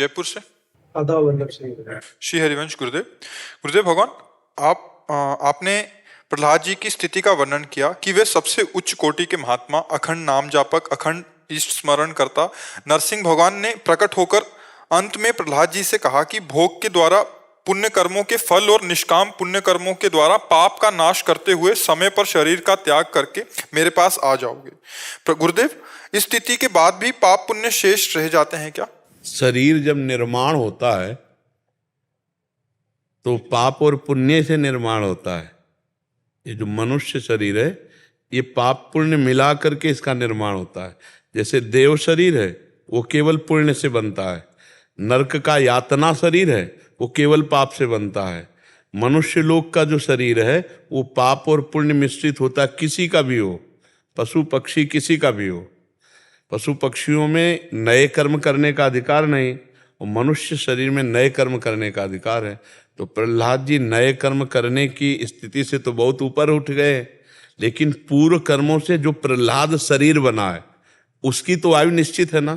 जयपुर से। आदाब वल्लभ सिंह। श्री हरिवंश गुरुदेव। गुरुदेव भगवान, आपने प्रहलाद जी की स्थिति का वर्णन किया कि वे सबसे उच्च कोटि के महात्मा, अखंड नाम जापक, अखंड इष्ट स्मरण करता। नरसिंह भगवान ने प्रकट होकर अंत में प्रहलाद जी से कहा कि भोग के द्वारा पुण्य कर्मों के फल और निष्काम पुण्य कर्मों के द्वारा पाप का नाश करते हुए समय पर शरीर का त्याग करके मेरे पास आ जाओगे। गुरुदेव, इस स्थिति के बाद भी पाप पुण्य शेष रह जाते हैं क्या? शरीर जब निर्माण होता है तो पाप और पुण्य से निर्माण होता है। ये जो मनुष्य शरीर है, ये पाप पुण्य मिला करके इसका निर्माण होता है। जैसे देव शरीर है वो केवल पुण्य से बनता है, नरक का यातना शरीर है वो केवल पाप से बनता है। मनुष्य लोक का जो शरीर है वो पाप और पुण्य मिश्रित होता है, किसी का भी हो, पशु पक्षी किसी का भी हो। पशु पक्षियों में नए कर्म करने का अधिकार नहीं और मनुष्य शरीर में नए कर्म करने का अधिकार है। तो प्रहलाद जी नए कर्म करने की स्थिति से तो बहुत ऊपर उठ गए, लेकिन पूर्व कर्मों से जो प्रहलाद शरीर बना है उसकी तो आयु निश्चित है ना,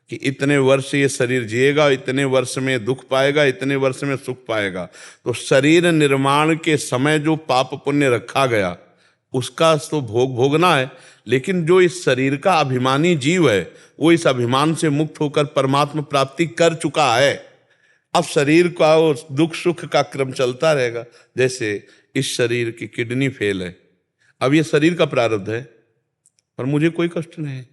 कि इतने वर्ष ये शरीर जिएगा, इतने वर्ष में दुख पाएगा, इतने वर्ष में सुख पाएगा। तो शरीर निर्माण के समय जो पाप पुण्य रखा गया उसका तो भोग भोगना है, लेकिन जो इस शरीर का अभिमानी जीव है वो इस अभिमान से मुक्त होकर परमात्मा प्राप्ति कर चुका है। अब शरीर का वो दुख सुख का क्रम चलता रहेगा। जैसे इस शरीर की किडनी फेल है, अब ये शरीर का प्रारब्ध है, पर मुझे कोई कष्ट नहीं।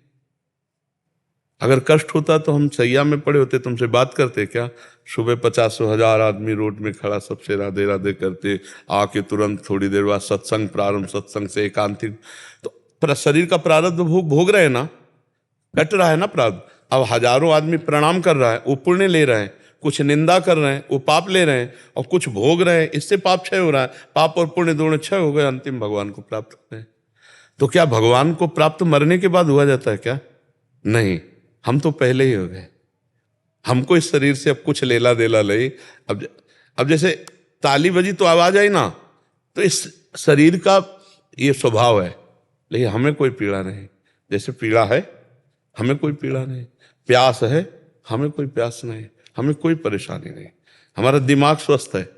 अगर कष्ट होता तो हम सैया में पड़े होते, तुमसे बात करते क्या? सुबह 50,000 आदमी रोड में खड़ा सबसे राधे राधे करते, आके तुरंत थोड़ी देर बाद सत्संग प्रारंभ, सत्संग से एकांतिक। तो शरीर का प्रारब्ध भोग रहे हैं ना, कट रहा है ना प्रारब्ध। अब हजारों आदमी प्रणाम कर रहा है वो पुण्य ले रहे हैं, कुछ निंदा कर रहे हैं वो पाप ले रहे हैं, और कुछ भोग रहे हैं इससे पाप क्षय हो रहा है। पाप और पुण्य दोनों क्षय हो गए, अंतिम भगवान को प्राप्त होते हैं। तो क्या भगवान को प्राप्त मरने के बाद हुआ जाता है क्या? नहीं, हम तो पहले ही हो गए। हमको इस शरीर से अब कुछ लेला देला ले। अब जैसे ताली बजी तो आवाज आई ना, तो इस शरीर का ये स्वभाव है, लेकिन हमें कोई पीड़ा नहीं। जैसे पीड़ा है हमें कोई पीड़ा नहीं, प्यास है हमें कोई प्यास नहीं, हमें कोई परेशानी नहीं। हमारा दिमाग स्वस्थ है,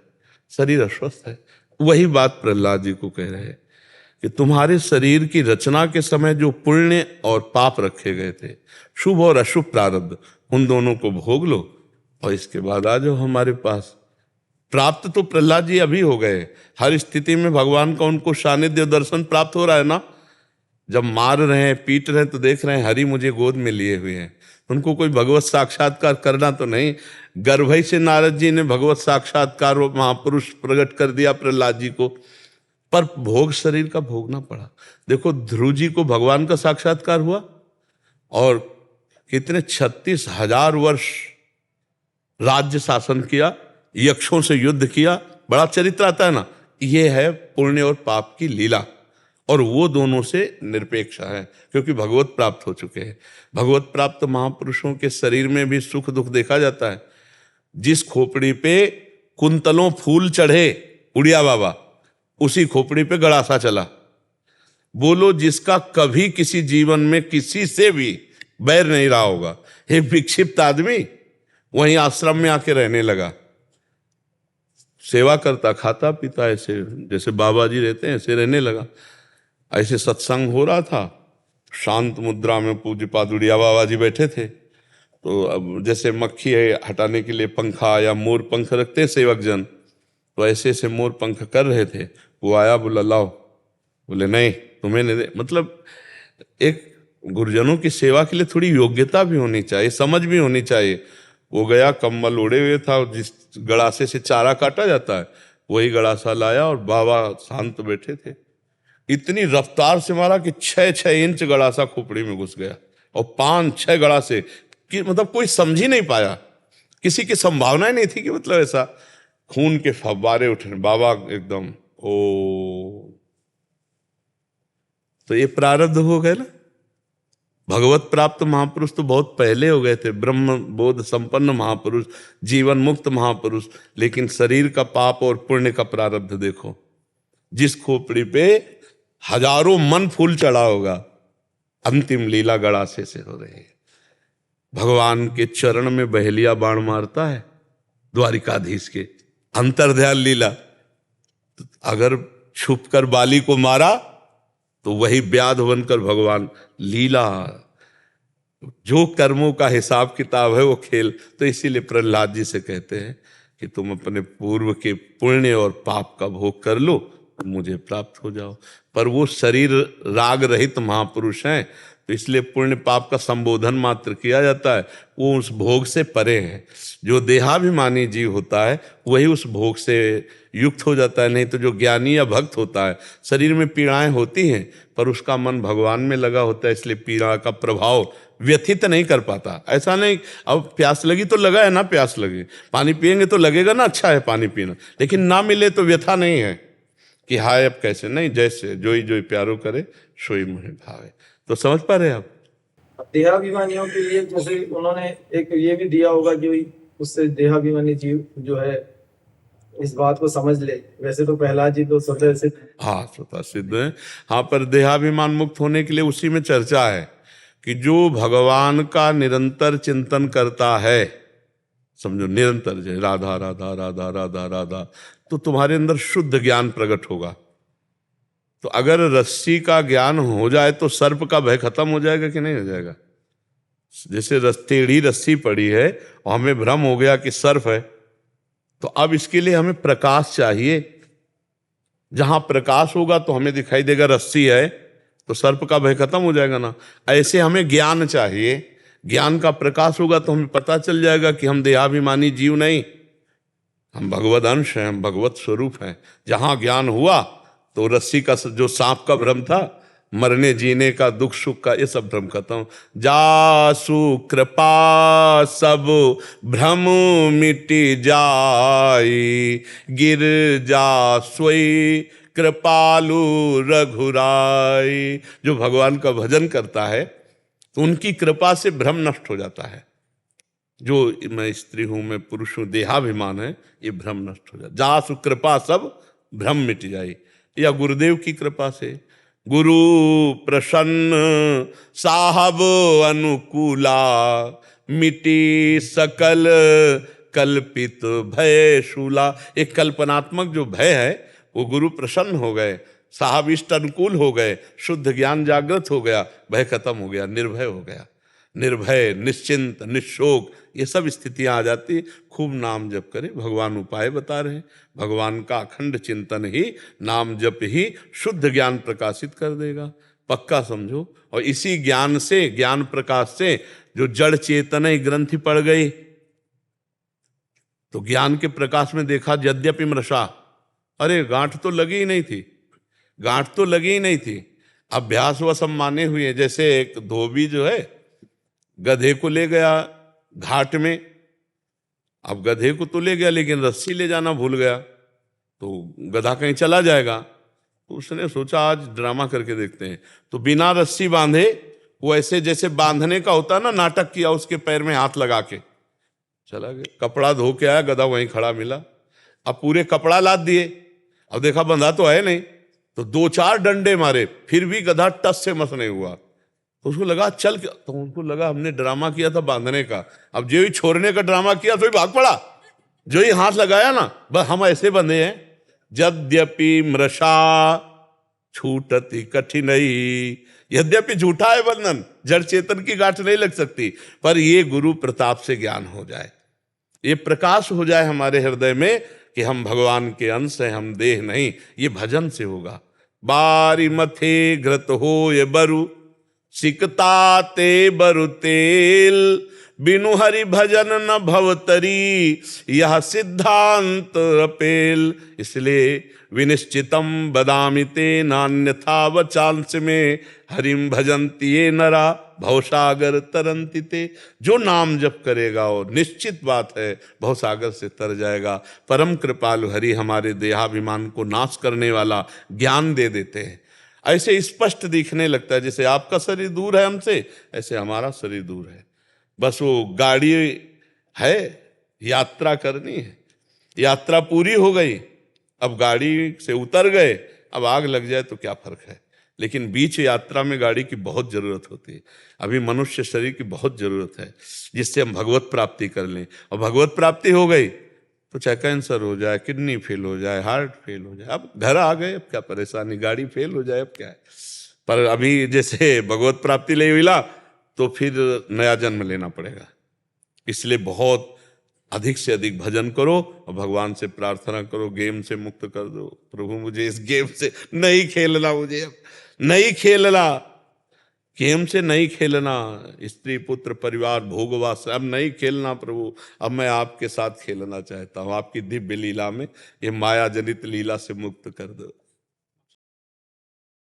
शरीर अस्वस्थ है। वही बात प्रहलाद जी को कह रहे हैं कि तुम्हारे शरीर की रचना के समय जो पुण्य और पाप रखे गए थे, शुभ और अशुभ प्रारब्ध, उन दोनों को भोग लो और इसके बाद आ जाओ हमारे पास। प्राप्त तो प्रहलाद जी अभी हो गए, हर स्थिति में भगवान का उनको सानिध्य दर्शन प्राप्त हो रहा है ना। जब मार रहे हैं पीट रहे हैं तो देख रहे हैं हरि मुझे गोद में लिए हुए हैं। उनको कोई भगवत साक्षात्कार करना तो नहीं, गर्भ से नारद जी ने भगवत साक्षात्कार महापुरुष प्रकट कर दिया प्रहलाद जी को, पर भोग शरीर का भोगना पड़ा। देखो ध्रुव जी को भगवान का साक्षात्कार हुआ और कितने 36,000 वर्ष राज्य शासन किया, यक्षों से युद्ध किया। बड़ा चरित्र आता है ना। ये है पुण्य और पाप की लीला, और वो दोनों से निरपेक्ष है क्योंकि भगवत प्राप्त हो चुके हैं। भगवत प्राप्त महापुरुषों के शरीर में भी सुख दुख देखा जाता है। जिस खोपड़ी पे कुंतलों फूल चढ़े उड़िया बाबा, उसी खोपड़ी पे गड़ासा चला। बोलो जिसका कभी किसी जीवन में किसी से भी बैर नहीं रहा होगा, एक विक्षिप्त आदमी वहीं आश्रम में आके रहने लगा, सेवा करता, खाता पीता, ऐसे जैसे बाबा जी रहते हैं ऐसे रहने लगा। ऐसे सत्संग हो रहा था, शांत मुद्रा में पूज्य पादुड़िया बाबा जी बैठे थे। तो अब जैसे मक्खी है हटाने के लिए पंखा या मोर पंख रखते हैं सेवक जन, तो ऐसे ऐसे मोर पंख कर रहे थे। वो आया, बोला लाओ, बोले नहीं तुम्हें नहीं दे। मतलब एक गुरुजनों की सेवा के लिए थोड़ी योग्यता भी होनी चाहिए, समझ भी होनी चाहिए। वो गया, कंबल ओढ़े हुए था, जिस गड़ासे से चारा काटा जाता है वही गड़ासा लाया और बाबा शांत बैठे थे। इतनी रफ्तार से मारा कि 6-6 इंच गड़ासा खोपड़ी में घुस गया और 5-6 गड़ासे कि मतलब कोई समझ ही नहीं पाया, किसी की संभावना ही नहीं थी कि मतलब ऐसा खून के फव्वारे उठे। बाबा एकदम ओ, तो ये प्रारब्ध हो गए ना। भगवत प्राप्त महापुरुष तो बहुत पहले हो गए थे, ब्रह्म बोध संपन्न महापुरुष, जीवन मुक्त महापुरुष, लेकिन शरीर का पाप और पुण्य का प्रारब्ध देखो। जिस खोपड़ी पे हजारों मन फूल चढ़ा होगा, अंतिम लीला गड़ासे से हो रही है। भगवान के चरण में बहेलिया बाण मारता है, द्वारिकाधीश के अंतर्ध्यान लीला। तो अगर छुप कर बाली को मारा तो वही व्याध बनकर भगवान लीला, जो कर्मों का हिसाब किताब है वो खेल। तो इसीलिए प्रहलाद जी से कहते हैं कि तुम अपने पूर्व के पुण्य और पाप का भोग कर लो, मुझे प्राप्त हो जाओ। पर वो शरीर राग रहित महापुरुष हैं, तो इसलिए पुण्य पाप का संबोधन मात्र किया जाता है, वो उस भोग से परे हैं। जो देहाभिमानी जीव होता है वही उस भोग से युक्त हो जाता है। नहीं तो जो ज्ञानी या भक्त होता है, शरीर में पीड़ाएं होती हैं पर उसका मन भगवान में लगा होता है, इसलिए पीड़ा का प्रभाव व्यथित नहीं कर पाता। ऐसा नहीं अब प्यास लगी तो लगा है ना, प्यास लगी, पानी पिएंगे तो लगेगा ना अच्छा है पानी पीना, लेकिन ना मिले तो व्यथा नहीं है कि हाय अब कैसे, नहीं, जैसे जोई जोई प्यारो करे सोई मुहे भावे। तो समझ पा रहे आप? देहाभिमानियों के लिए जैसे उन्होंने एक ये भी दिया होगा कि उससे देहाभिमानी जीव जो है इस बात को समझ ले। वैसे तो प्रहलाद जी तो स्वतः से, हाँ, स्वतः सिद्ध है। हाँ, पर देहाभिमान मुक्त होने के लिए उसी में चर्चा है कि जो भगवान का निरंतर चिंतन करता है, समझो निरंतर, जय राधा राधा राधा राधा राधा, तो तुम्हारे अंदर शुद्ध ज्ञान प्रकट होगा। तो अगर रस्सी का ज्ञान हो जाए तो सर्प का भय खत्म हो जाएगा कि नहीं हो जाएगा? जैसे टेढ़ी रस्सी पड़ी है और हमें भ्रम हो गया कि सर्प है, तो अब इसके लिए हमें प्रकाश चाहिए। जहां प्रकाश होगा तो हमें दिखाई देगा रस्सी है, तो सर्प का भय खत्म हो जाएगा ना। ऐसे हमें ज्ञान चाहिए, ज्ञान का प्रकाश होगा तो हमें पता चल जाएगा कि हम देहाभिमानी जीव नहीं, हम भगवद अंश हैं, हम भगवत स्वरूप हैं। जहां ज्ञान हुआ तो रस्सी का जो सांप का भ्रम था, मरने जीने का, दुख सुख का, ये सब भ्रम खत्म। जासु कृपा सब भ्रम मिट जाई, गिर जा सोई कृपालु रघुराई। जो भगवान का भजन करता है तो उनकी कृपा से भ्रम नष्ट हो जाता है। जो मैं स्त्री हूं, मैं पुरुष हूं, देहाभिमान है, ये भ्रम नष्ट हो जाता। जासु कृपा सब भ्रम मिट जाई, या गुरुदेव की कृपा से। गुरु प्रसन्न साहब अनुकूला, मिटी सकल कल्पित भय शूला। एक कल्पनात्मक जो भय है वो गुरु प्रसन्न हो गए, साहब इष्ट अनुकूल हो गए, शुद्ध ज्ञान जागृत हो गया, भय खत्म हो गया, निर्भय हो गया। निर्भय, निश्चिंत, निशोक, ये सब स्थितियां आ जाती। खूब नाम जप करें, भगवान उपाय बता रहे हैं। भगवान का अखंड चिंतन ही, नाम जप ही शुद्ध ज्ञान प्रकाशित कर देगा, पक्का समझो। और इसी ज्ञान से, ज्ञान प्रकाश से जो जड़ चेतन ग्रंथि पड़ गई, तो ज्ञान के प्रकाश में देखा यद्यपि मृषा, अरे गांठ तो लगी ही नहीं थी, गांठ तो लगी ही नहीं थी, अभ्यास व सब माने हुए। जैसे एक धोबी जो है गधे को ले गया घाट में, अब गधे को तो ले गया लेकिन रस्सी ले जाना भूल गया, तो गधा कहीं चला जाएगा। तो उसने सोचा आज ड्रामा करके देखते हैं, तो बिना रस्सी बांधे, वो ऐसे जैसे बांधने का होता ना, नाटक किया, उसके पैर में हाथ लगा के चला गया। कपड़ा धो के आया, गधा वहीं खड़ा मिला। अब पूरे कपड़ा लाद दिए, अब देखा बंधा तो है नहीं, तो 2-4 डंडे मारे, फिर भी गधा टस से मस नहीं हुआ। तो उसको लगा चल, तो उनको लगा हमने ड्रामा किया था बांधने का, अब जो ही छोड़ने का ड्रामा किया तो ही भाग पड़ा, जो ही हाथ लगाया ना, बस हम ऐसे बंधे हैं। यद्यपि मृषा छूटती कठिनई, यद्यपि झूठा है बंधन, जड़ चेतन की गांठ नहीं लग सकती, पर ये गुरु प्रताप से ज्ञान हो जाए, ये प्रकाश हो जाए हमारे हृदय में कि हम भगवान के अंश हैं, हम देह नहीं। ये भजन से होगा। बारी मथे घृत हो ये बरु, सिकता ते बरु तेल, बिनु हरि भजन न भवतरी, यह सिद्धांत अपेल। इसलिए विनिश्चितम बदामि ते नान्यथा वचांस में, हरिम भजन्ति ये नरा भवसागर तरंति ते। जो नाम जप करेगा वो निश्चित बात है भवसागर से तर जाएगा। परम कृपालु हरि हमारे देहाभिमान को नाश करने वाला ज्ञान दे देते हैं। ऐसे स्पष्ट दिखने लगता है, जैसे आपका शरीर दूर है हमसे, ऐसे हमारा शरीर दूर है। बस वो गाड़ी है, यात्रा करनी है, यात्रा पूरी हो गई, अब गाड़ी से उतर गए, अब आग लग जाए तो क्या फर्क है। लेकिन बीच यात्रा में गाड़ी की बहुत जरूरत होती है। अभी मनुष्य शरीर की बहुत जरूरत है जिससे हम भगवत प्राप्ति कर लें, और भगवत प्राप्ति हो गई तो चाहे कैंसर हो जाए, किडनी फेल हो जाए, हार्ट फेल हो जाए, अब घर आ गए, अब क्या परेशानी, गाड़ी फेल हो जाए अब क्या है। पर अभी जैसे भगवत प्राप्ति ले मिला तो फिर नया जन्म लेना पड़ेगा। इसलिए बहुत अधिक से अधिक भजन करो और भगवान से प्रार्थना करो, गेम से मुक्त कर दो। प्रभु मुझे इस गेम से नहीं खेलना, मुझे अब नहीं खेलना, गेम से नहीं खेलना, स्त्री पुत्र परिवार भोगवास अब नहीं खेलना प्रभु, अब मैं आपके साथ खेलना चाहता हूँ, आपकी दिव्य लीला में, ये माया जनित लीला से मुक्त कर दो।